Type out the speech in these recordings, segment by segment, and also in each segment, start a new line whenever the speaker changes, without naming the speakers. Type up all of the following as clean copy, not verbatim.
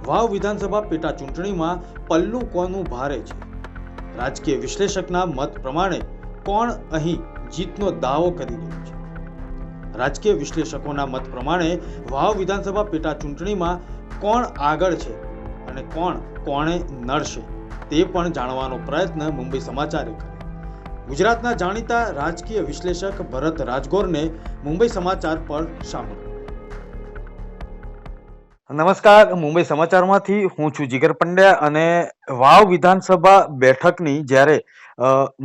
વાવ વિધાનસભા પેટા ચૂંટણીમાં પલ્લું કોનું ભારે છે? રાજકીય વિશ્લેષકના મત પ્રમાણે કોણ અહીં જીતનો દાવો કરી રહ્યું છે? રાજકીય વિશ્લેષકોના મત પ્રમાણે વાવ વિધાનસભા પેટા ચૂંટણીમાં કોણ આગળ છે અને કોણે નડશે તે પણ જાણવાનો પ્રયત્ન મુંબઈ સમાચારે કર્યો. ગુજરાતના જાણીતા રાજકીય વિશ્લેષક ભરત રાજગોરને મુંબઈ સમાચાર પર સાંભળો. નમસ્કાર, મુંબઈ સમાચારમાંથી હું છું જીગર પંડ્યા અને વાવ વિધાનસભા બેઠકની જ્યારે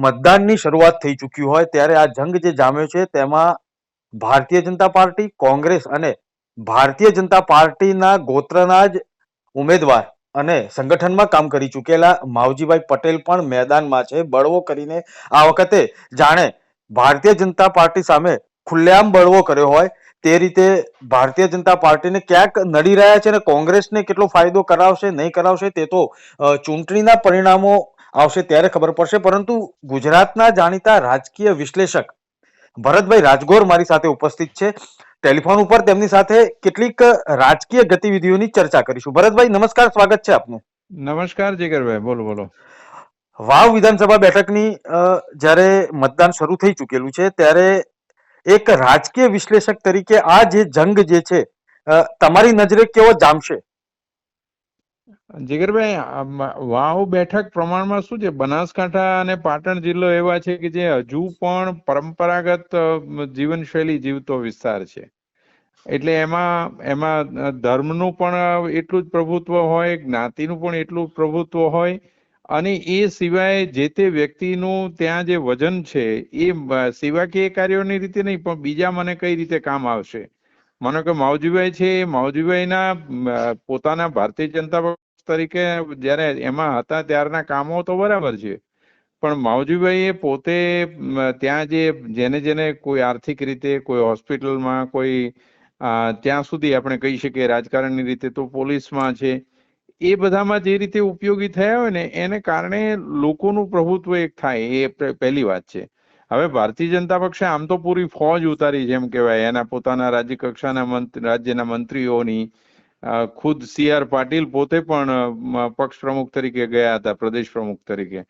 મતદાનની શરૂઆત થઈ ચૂકી હોય ત્યારે આ જંગ જે જામ્યો છે તેમાં ભારતીય જનતા પાર્ટી, કોંગ્રેસ અને ભારતીય જનતા પાર્ટીના ગોત્રના જ ઉમેદવાર અને સંગઠનમાં કામ કરી ચૂકેલા માવજીભાઈ પટેલ પણ મેદાનમાં છે. બળવો કરીને આ વખતે જાણે ભારતીય જનતા પાર્ટી સામે ખુલ્લેઆમ બળવો કર્યો હોય તે રીતે ભારતીય જનતા પાર્ટીને ક્યાંક નડી રહ્યા છે અને કોંગ્રેસને કેટલો ફાયદો કરાવશે નહીં કરાવશે તે તો ચૂંટણીના પરિણામો આવશે ત્યારે ખબર પડશે. પરંતુ ગુજરાતના જાણીતા રાજકીય વિશ્લેષક ભરતભાઈ રાજગોર મારી સાથે ઉપસ્થિત છે. ટેલિફોન ઉપર તેમની સાથે કેટલીક રાજકીય ગતિવિધિઓની ચર્ચા કરીશું. ભરતભાઈ નમસ્કાર, સ્વાગત છે આપનું.
નમસ્કાર જીગરભાઈ, બોલો.
વાવ વિધાનસભા બેઠકની જ્યારે મતદાન શરૂ થઈ ચૂકેલું છે ત્યારે એક રાજકીય વિશ્લેષક તરીકે આ જે જંગ જે છે તમારી નજરે કેવો જામશે?
જીગરભાઈ, વાવ બેઠક પ્રમાણમાં શું છે, બનાસકાંઠા અને પાટણ જિલ્લો એવા છે કે જે હજુ પણ પરંપરાગત જીવનશૈલી જીવતો વિસ્તાર છે. એટલે એમાં ધર્મનું પણ એટલું જ પ્રભુત્વ હોય, જ્ઞાતિનું પણ એટલું જ પ્રભુત્વ હોય અને એ સિવાય જે તે વ્યક્તિનું ત્યાં જે વજન છે એ સેવાકીય કાર્યોની રીતે નહીં પણ બીજા મને કઈ રીતે કામ આવશે. માનો કે માવજીભાઈ છે, માવજીભાઈના પોતાના ભારતીય જનતા પક્ષ તરીકે જયારે એમાં હતા ત્યારના કામો તો બરાબર છે, પણ માવજીભાઈએ પોતે ત્યાં જેને કોઈ આર્થિક રીતે, કોઈ હોસ્પિટલમાં, કોઈ ત્યાં સુધી આપણે કહી શકીએ રાજકારણની રીતે તો પોલીસમાં છે, એ બધામાં જે રીતે ઉપયોગી થયા હોય ને એને કારણે લોકોનું પ્રભુત્વ એક થાય, એ પહેલી વાત છે. હવે ભારતીય જનતા પક્ષે આમ તો પૂરી ફોજ ઉતારી, જેમ કહેવાય, એના પોતાના રાજ્ય કક્ષાના રાજ્યના મંત્રીઓની, ખુદ CR પાટીલ પોતે પણ પક્ષ પ્રમુખ તરીકે ગયા હતા, પ્રદેશ પ્રમુખ તરીકે.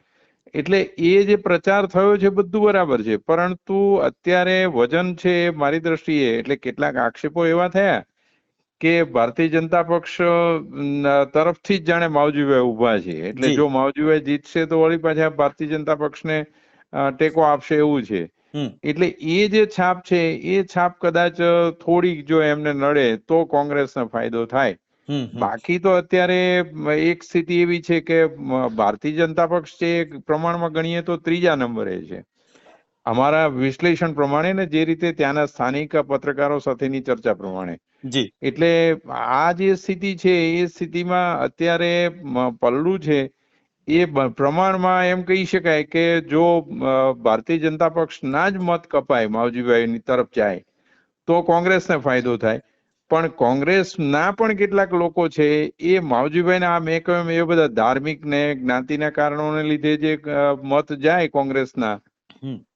એટલે એ જે પ્રચાર થયો છે બધું બરાબર છે, પરંતુ અત્યારે વજન છે મારી દ્રષ્ટિએ, એટલે કેટલાક આક્ષેપો એવા થયા કે ભારતીય જનતા પક્ષ તરફથી જ જાણે માવજીભાઈ ઉભા છે, એટલે જો માવજીભાઈ જીતશે તો વળી પાછા ભારતીય જનતા પક્ષને ટેકો આપશે એવું છે. એટલે એ જે છાપ છે એ છાપ કદાચ થોડીક જો એમને નડે તો કોંગ્રેસને ફાયદો થાય. બાકી તો અત્યારે એક સ્થિતિ એવી છે કે ભારતીય જનતા પક્ષ છે પ્રમાણમાં ગણીએ તો ત્રીજા નંબરે છે અમારા વિશ્લેષણ પ્રમાણે ને જે રીતે ત્યાંના સ્થાનિક પત્રકારો સાથેની ચર્ચા પ્રમાણે. એટલે આ જે સ્થિતિ છે એ સ્થિતિમાં અત્યારે પલ્લું છે એ પ્રમાણમાં એમ કહી શકાય કે જો ભારતીય જનતા પક્ષના જ મત કપાય, માવજીભાઈની તરફ જાય તો કોંગ્રેસને ફાયદો થાય. પણ કોંગ્રેસના પણ કેટલાક લોકો છે એ માવજીભાઈના, મેં કહ્યું એ બધા ધાર્મિક ને જ્ઞાતિના કારણોને લીધે જે મત જાય કોંગ્રેસના,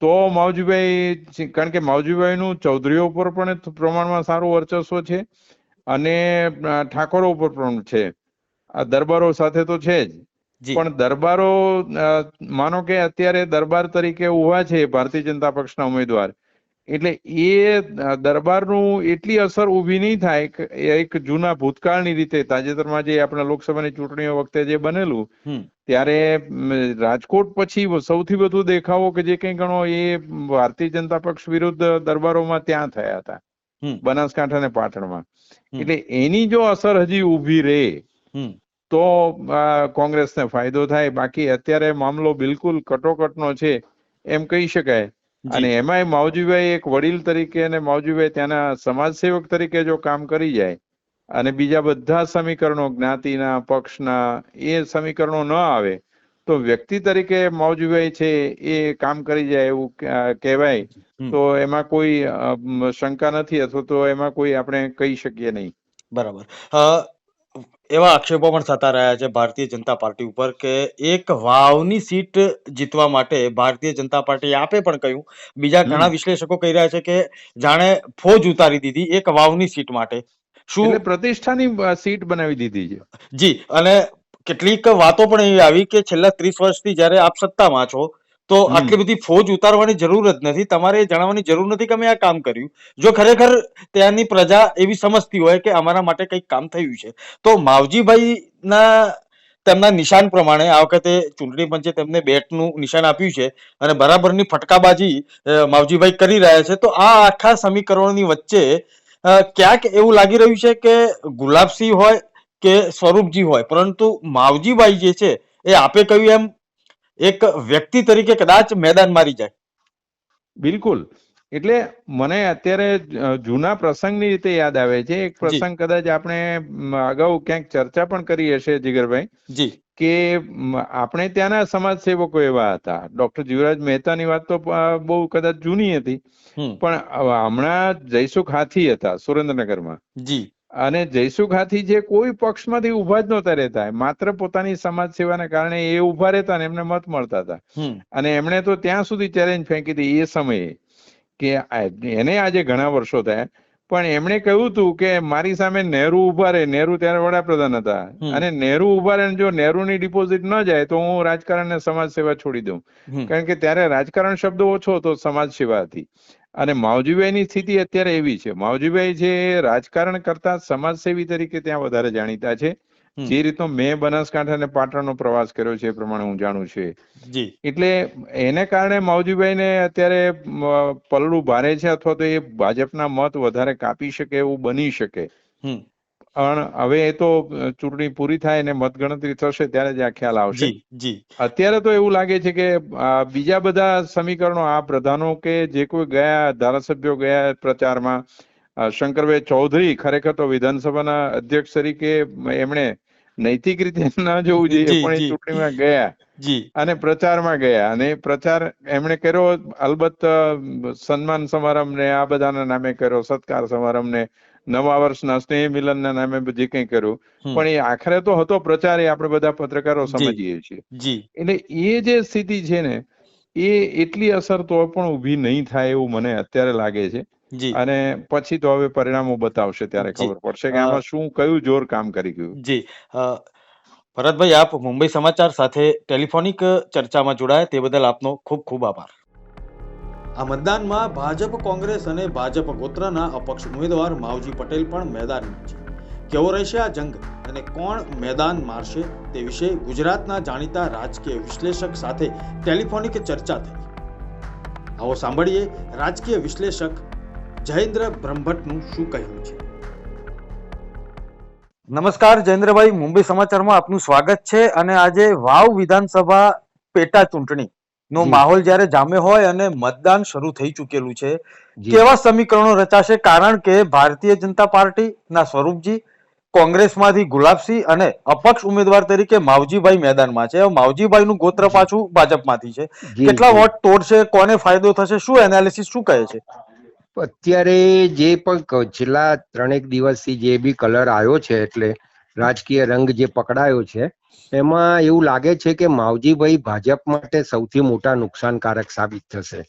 તો માવજીભાઈ, કારણ કે માવજીભાઈનું ચૌધરીઓ ઉપર પણ પ્રમાણમાં સારું વર્ચસ્વ છે અને ઠાકોરો ઉપર પણ છે, આ દરબારો સાથે તો છે જ, પણ દરબારો માનો કે અત્યારે દરબાર તરીકે ઉભા છે ભારતીય જનતા પક્ષના ઉમેદવાર, એટલે એ દરબારનું એટલી અસર ઊભી નહીં થાય. એક જૂના ભૂતકાળની રીતે તાજેતરમાં જે આપણા લોકસભાની ચૂંટણીઓ વખતે જે બનેલું ત્યારે રાજકોટ પછી સૌથી વધુ દેખાવો કે જે કંઈ ગણો એ ભારતીય જનતા પક્ષ વિરુદ્ધ દરબારોમાં ત્યાં થયા હતા, બનાસકાંઠા અને પાટણમાં. એટલે એની જો અસર હજી ઊભી રહે તો કોંગ્રેસને ફાયદો થાય. બાકી અત્યારે મામલો બિલકુલ કટોકટનો છે એમ કહી શકાય. અને એમાંય માવજીભાઈ એક વડીલ તરીકે અને માવજીભાઈ ત્યાંના સમાજસેવક તરીકે જો કામ કરી જાય અને બીજા બધા સમીકરણો જ્ઞાતિના, પક્ષના, એ સમીકરણો ન આવે તો વ્યક્તિ તરીકે માવજીભાઈ છે એ કામ કરી જાય એવું કહેવાય, તો એમાં કોઈ શંકા નથી, અથવા તો એમાં કોઈ આપણે કહી શકીએ નહીં.
બરાબર. એવા આક્ષેપો પણ થતા રહ્યા છે ભારતીય જનતા પાર્ટી ઉપર કે એક વાવની સીટ જીતવા માટે ભારતીય જનતા પાર્ટી, આપે પણ કહ્યું, બીજા ઘણા વિશ્લેષકો કહી રહ્યા છે કે જાણે ફોજ ઉતારી દીધી એક વાવની સીટ માટે. શું
એટલે પ્રતિષ્ઠાની સીટ બનાવી દીધી છે.
જી, અને કેટલીક વાતો પણ એવી આવી કે છેલ્લા 30 વર્ષથી જ્યારે આપ સત્તામાં છો તો આટલી બધી ફોજ ઉતારવાની જરૂર જ નથી. તમારે એ જણાવવાની જરૂર નથી કે અમે આ કામ કર્યું. જો ખરેખર ત્યાંની પ્રજા એવી સમજતી હોય કે અમારા માટે કંઈક કામ થયું છે, તો માવજીભાઈના તેમના નિશાન પ્રમાણે આ વખતે ચૂંટણી પંચે તેમને બેટનું નિશાન આપ્યું છે અને બરાબરની ફટકાબાજી માવજીભાઈ કરી રહ્યા છે. તો આ આખા સમીકરણોની વચ્ચે ક્યાંક એવું લાગી રહ્યું છે કે ગુલાબસિંહ હોય કે સ્વરૂપજી હોય, પરંતુ માવજીભાઈ જે છે એ આપે કહ્યું એમ એક વ્યક્તિ તરીકે કદાચ મેદાન મારી જાય.
બિલકુલ. એટલે મને અત્યારે જૂના પ્રસંગની રીતે યાદ આવે છે. એક પ્રસંગ કદાચ આપણે અગાઉ ક્યાંક ચર્ચા પણ કરી હશે જીગરભાઈ,
જી,
કે આપણે ત્યાંના સમાજ સેવકો એવા હતા. ડોક્ટર જીવરાજ મહેતાની વાત તો બહુ કદાચ જૂની હતી, પણ હમણાં જયસુખ હાથી હતા સુરેન્દ્રનગરમાં.
જી,
અને જયસુખ હાથી જે કોઈ પક્ષમાંથી ઉભા જ નહોતા રહેતા, માત્ર પોતાની સમાજ સેવાના કારણે એ ઉભા રહેતા ને એમને મત મળતા હતા. અને એમણે તો ત્યાં સુધી ચેલેન્જ ફેંકી હતી એ સમયે, કે એને આજે ઘણા વર્ષો થયા, પણ એમણે કહ્યું હતું કે મારી સામે નહેરુ ઉભા રહે. નહેરુ ત્યારે વડાપ્રધાન હતા, અને નહેરુ ઉભા રહે, જો નહેરુની ડિપોઝિટ ન જાય તો હું રાજકારણ ને સમાજ સેવા છોડી દઉં. કારણ કે ત્યારે રાજકારણ શબ્દ ઓછો હતો, સમાજ સેવા હતી. અને માવજીભાઈની સ્થિતિ અત્યારે એવી છે. માવજીભાઈ છે રાજકારણ કરતા સમાજસેવી તરીકે ત્યાં વધારે જાણીતા છે. જે રીતનો મેં બનાસકાંઠા અને પાટણનો પ્રવાસ કર્યો છે એ પ્રમાણે હું જાણું છું. એટલે એને કારણે માવજીભાઈને અત્યારે પલડું ભારે છે, અથવા તો એ ભાજપના મત વધારે કાપી શકે એવું બની શકે. પણ હવે એ તો ચૂંટણી પૂરી થાય અને મતગણતરી થશે ત્યારે જ આ ખ્યાલ આવશે. અત્યારે તો એવું લાગે છે કે બીજા બધા સમીકરણો, આ પ્રધાનો કે જે કોઈ ગયા, ધારાસભ્યો ગયા પ્રચારમાં, શંકરભાઈ ચૌધરી ખરેખર તો વિધાનસભાના અધ્યક્ષ તરીકે એમણે નૈતિક રીતે ન જવું જોઈએ, પણ એ ચૂંટણીમાં ગયા અને પ્રચારમાં ગયા, અને પ્રચાર એમણે કર્યો અલબત્ત સન્માન સમારંભ ને આ બધાના નામે કર્યો, સત્કાર સમારંભ ને નવા વર્ષના સ્નેહ મિલનના નામે જે કંઈ કર્યું, પણ એ આખરે તો હતો પ્રચાર. એ આપણે બધા પત્રકારો સમજીએ છીએ. એટલે એ જે સ્થિતિ છે ને, એ એટલી અસર તો પણ ઊભી નહીં થાય એવું મને અત્યારે લાગે છે. અને પછી તો હવે પરિણામો બતાવશે, ત્યારે ખબર પડશે કે આમાં શું, કયું જોર કામ કરી ગયું.
જી, ભરતભાઈ, આપ મુંબઈ સમાચાર સાથે ટેલિફોનિક ચર્ચામાં જોડાયા તે બદલ આપનો ખૂબ ખૂબ આભાર. આ મતદાનમાં ભાજપ, કોંગ્રેસ અને ભાજપ ગોત્રના અપક્ષ ઉમેદવાર માવજી પટેલ પણ મેદાનમાં છે. કેવો રહેશે આ જંગ અને કોણ મેદાન મારશે તે વિશે ગુજરાતના જાણીતા રાજકીય વિશ્લેષક સાથે ટેલિફોનિક ચર્ચા થઈ. આવો સાંભળીએ રાજકીય વિશ્લેષક જયેન્દ્ર બ્રહ્મભટ્ટનું શું કહેવું છે. નમસ્કાર જયેન્દ્રભાઈ, મુંબઈ સમાચારમાં આપનું સ્વાગત છે. અને આજે વાવ વિધાનસભા પેટા ચૂંટણી નો માહોલ જ્યારે જામ્યો હોય અને મતદાન શરૂ થઈ ચૂકેલું છે, કેવા સમીકરણો રચાશે? કારણ કે ભારતીય જનતા પાર્ટી ના સ્વરૂપજી, કોંગ્રેસમાંથી ગુલાબસિંહ અને અપક્ષ ઉમેદવાર તરીકે માવજીભાઈ મેદાનમાં છે. માવજીભાઈ નું ગોત્ર પાછું ભાજપમાંથી છે. કેટલા વોટ તોડશે? કોને ફાયદો થશે? શું એનાલિસિસ, શું કહે છે?
અત્યારે જે પણ છેલ્લા 3 દિવસથી જે બી કલર આવ્યો છે, એટલે રાજકીય રંગ જે પકડાયો છે, એમાં એવું લાગે છે કે માવજીભાઈ ભાજપ માટે સૌથી મોટા નુકસાનકારક સાબિત થશે.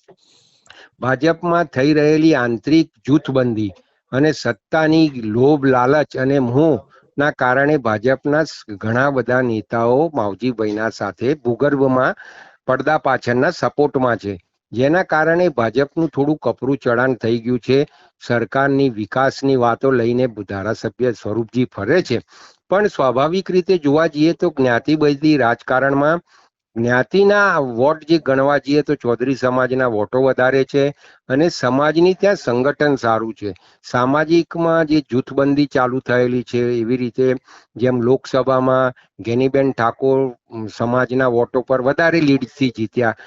ભાજપમાં થઈ રહેલી આંતરિક જૂથબંધી અને સત્તાની લોભ, લાલચ અને મોહ ના કારણે ભાજપના ઘણા બધા નેતાઓ માવજીભાઈના સાથે ભૂગર્ભમાં પડદા પાછળના સપોર્ટમાં છે, જેના કારણે ભાજપનું થોડું કપરું ચડાણ થઈ ગયું છે. સરકારની વિકાસની વાતો લઈને ધારાસભ્ય સ્વરૂપજી ફરે છે, પણ સ્વાભાવિક રીતે જોવા જઈએ તો જ્ઞાતિબદ્ધી રાજકારણમાં જ્ઞાતિના વોટ જે ગણવા જઈએ તો ચૌધરી સમાજના વોટો વધારે છે, અને સમાજની ત્યાં સંગઠન સારું છે. સામાજિકમાં જે જૂથબંધી ચાલુ થયેલી છે, એવી રીતે જેમ લોકસભામાં ગેનીબેન ઠાકોર સમાજના વોટો પર વધારે લીડથી જીત્યા,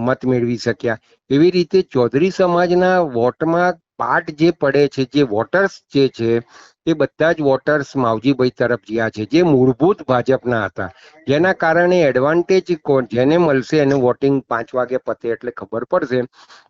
મત મેળવી શક્યા, એવી રીતે ચૌધરી સમાજના વોટમાં પાર્ટ જે પડે છે, જે વોટર્સ જે છે, એ બધા જ વોટર્સ માવજીભાઈ તરફ ગયા છે, જે મૂળભૂત ભાજપના હતા, જેના કારણે એડવાન્ટેજ જેને મળશે એનું વોટિંગ 5 વાગે પતે એટલે ખબર પડશે.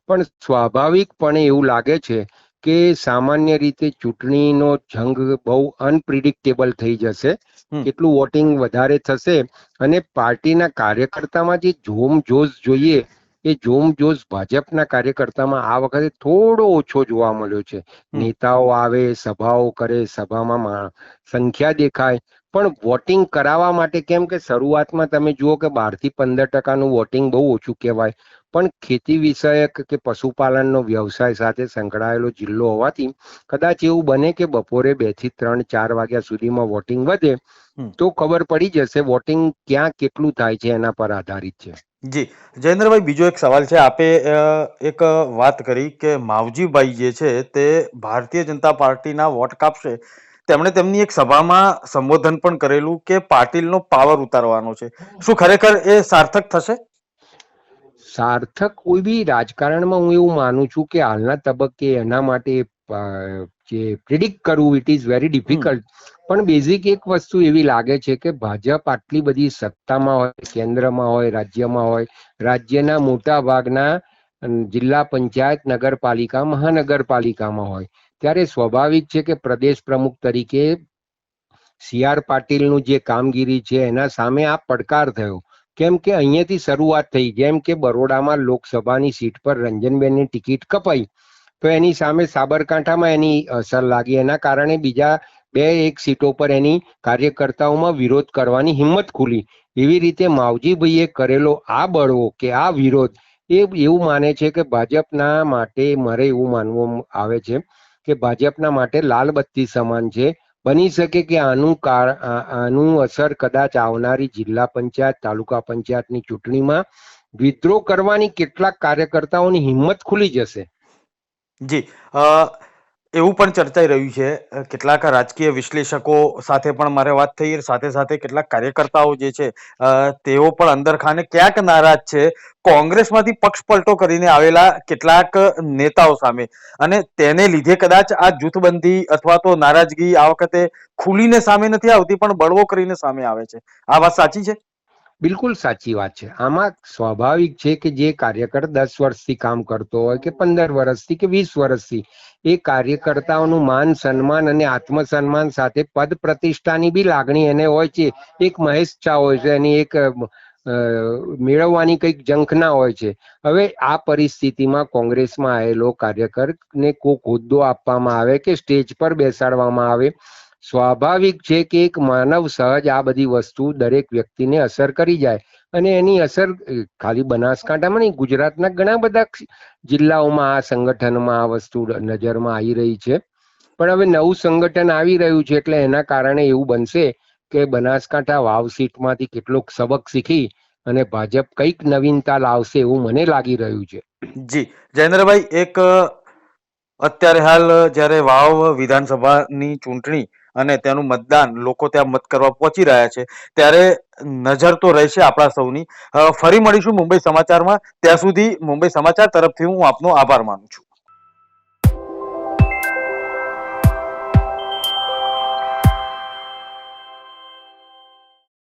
પણ સ્વાભાવિકપણે એવું લાગે છે કે સામાન્ય રીતે ચૂંટણીનો જંગ બહુ અનપ્રિડિક્ટેબલ થઈ જશે. કેટલું વોટિંગ વધારે થશે અને પાર્ટીના કાર્યકર્તામાં જે જોમ જોશ જોઈએ એ જોમજોશ ભાજપના કાર્યકર્તામાં આ વખતે થોડો ઓછો જોવા મળ્યો છે. નેતાઓ આવે, સભાઓ કરે, સભામાં સંખ્યા દેખાય, પણ વોટિંગ કરાવવા માટે, કેમ કે શરૂઆતમાં તમે જુઓ કે 12 થી 15% વોટિંગ બહુ ઓછું કહેવાય, પણ ખેતી વિષયક કે પશુપાલનનો વ્યવસાય સાથે સંકળાયેલો જિલ્લો હોવાથી કદાચ એવું બને કે બપોરે 2 થી 3, 4 વાગ્યા સુધીમાં વોટિંગ વધે તો ખબર પડી જશે વોટિંગ ક્યાં કેટલું થાય છે, એના પર આધારિત છે.
જી જયેન્દ્રભાઈ, બીજો એક સવાલ છે. આપે એક વાત કરી કે માવજીભાઈ જે છે તે ભારતીય જનતા પાર્ટીના વોટ કાપશે. તેમણે તેમની એક સભામાં સંબોધન પણ કરેલું કે પાટીલનો પાવર ઉતારવાનો છે. શું ખરેખર એ સાર્થક થશે?
સાર્થક કોઈ બી રાજકારણમાં હું એવું માનું છું કે હાલના તબક્કે એના માટે જે પ્રિડિક્ટ કરવું ઇટ ઇઝ વેરી ડિફિકલ્ટ. પણ બેઝિક એક વસ્તુ એવી લાગે છે કે ભાજપ આટલી બધી સત્તામાં હોય, કેન્દ્રમાં હોય, રાજ્યમાં હોય, રાજ્યના મોટા ભાગના જિલ્લા પંચાયત, નગરપાલિકા, મહાનગરપાલિકામાં હોય, ત્યારે સ્વાભાવિક છે કે પ્રદેશ પ્રમુખ તરીકે CR પાટીલનું જે કામગીરી છે એના સામે આ પડકાર થયો. કેમ કે અહીંયાથી શરૂઆત થઈ. જેમ કે બરોડામાં લોકસભાની સીટ પર રંજનબેનની ટિકિટ કપાઈ તો એની સામે સાબરકાંઠામાં એની અસર લાગી. એના કારણે બીજા 2-1 સીટો પર એની કાર્યકર્તાઓમાં વિરોધ કરવાની હિંમત ખુલી. એવી રીતે માવજીભાઈએ કરેલો આ બળવો કે આ વિરોધ એ એવું માને છે કે ભાજપના માટે, મારે એવું માનવું આવે છે કે ભાજપના માટે લાલ બત્તી સમાન છે. બની શકે કે આનું અસર કદાચ આવનારી જિલ્લા પંચાયત, તાલુકા પંચાયતની ચૂંટણીમાં વિદ્રોહ કરવાની કેટલાક કાર્યકર્તાઓની હિંમત ખુલી જશે.
જી એવું પણ ચર્ચાઈ રહ્યું છે. કેટલાક રાજકીય વિશ્લેષકો સાથે પણ મારે વાત થઈ, સાથે સાથે કેટલાક કાર્યકર્તાઓ જે છે તેઓ પણ અંદરખાને ક્યાંક નારાજ છે કોંગ્રેસમાંથી પક્ષ પલટો કરીને આવેલા કેટલાક નેતાઓ સામે, અને તેને લીધે કદાચ આ જૂથબંધી અથવા તો નારાજગી આ વખતે ખુલીને સામે નથી આવતી પણ બળવો કરીને સામે આવે છે. આ વાત સાચી છે?
બિલકુલ સાચી વાત છે. આમાં સ્વાભાવિક છે કે જે કાર્યકર 10 વર્ષથી કામ કરતો હોય કે 15 વર્ષથી કે 20 વર્ષથી, એ કાર્યકર્તાઓનું માન સન્માન અને આત્મસન્માન સાથે પદ પ્રતિષ્ઠાની બી લાગણી એને હોય છે. એક મહેચ્છા હોય છે, એની એક મેળવવાની કંઈક ઝંખના હોય છે. હવે આ પરિસ્થિતિમાં કોંગ્રેસમાં આવેલો કાર્યકરને કોઈક હોદ્દો આપવામાં આવે કે સ્ટેજ પર બેસાડવામાં આવે, સ્વાભાવિક છે કે એક માનવ સહજ આ બધી વસ્તુ દરેક વ્યક્તિને અસર કરી જાય. અને એની અસર ખાલી બનાસકાંઠામાં નહીં, ગુજરાતના ઘણા બધા જિલ્લાઓમાં આ સંગઠનમાં આ વસ્તુ નજરમાં આવી રહી છે. પણ હવે નવું સંગઠન આવી રહ્યું છે એટલે એના કારણે એવું બનશે કે બનાસકાંઠા વાવ સીટમાંથી કેટલોક સબક શીખી અને ભાજપ કંઈક નવીનતા લાવશે એવું મને લાગી રહ્યું છે.
જી જયેન્દ્રભાઈ, એક અત્યારે હાલ જ્યારે વાવ વિધાનસભાની ચૂંટણી અને તેનું મતદાન, લોકો ત્યાં મત કરવા પહોંચી રહ્યા છે, ત્યારે નજર તો રહેશે આપણા સૌની. ફરી મળીશું મુંબઈ સમાચારમાં. ત્યાં સુધી મુંબઈ સમાચાર તરફથી હું આપનો આભાર માનું છું.